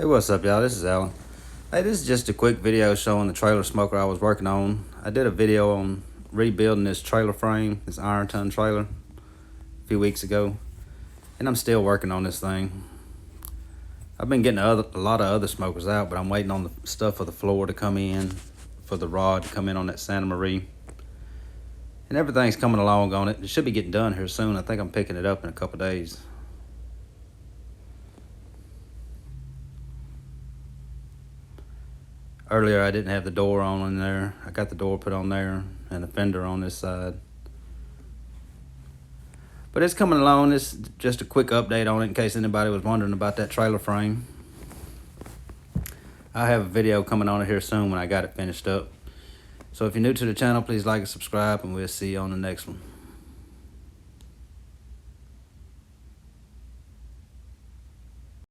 What's up, y'all? This is Alan. Hey, this is just a quick video showing the trailer smoker I was working on. I did a video on rebuilding this trailer frame, this iron ton trailer, a few weeks ago, and I'm still working on this thing. I've been getting a lot of other smokers out, but I'm waiting on the stuff for the floor to come in, for the rod to come in on that Santa Maria. And everything's coming along on it. It should be getting done here soon. I think I'm picking it up in a couple days. Earlier I didn't have the door on in there. I got the door put on there and the fender on this side. But it's coming along. It's just a quick update on it in case anybody was wondering about that trailer frame. I have a video coming on it here soon when I got it finished up. So if you're new to the channel, please like and subscribe, and we'll see you on the next one.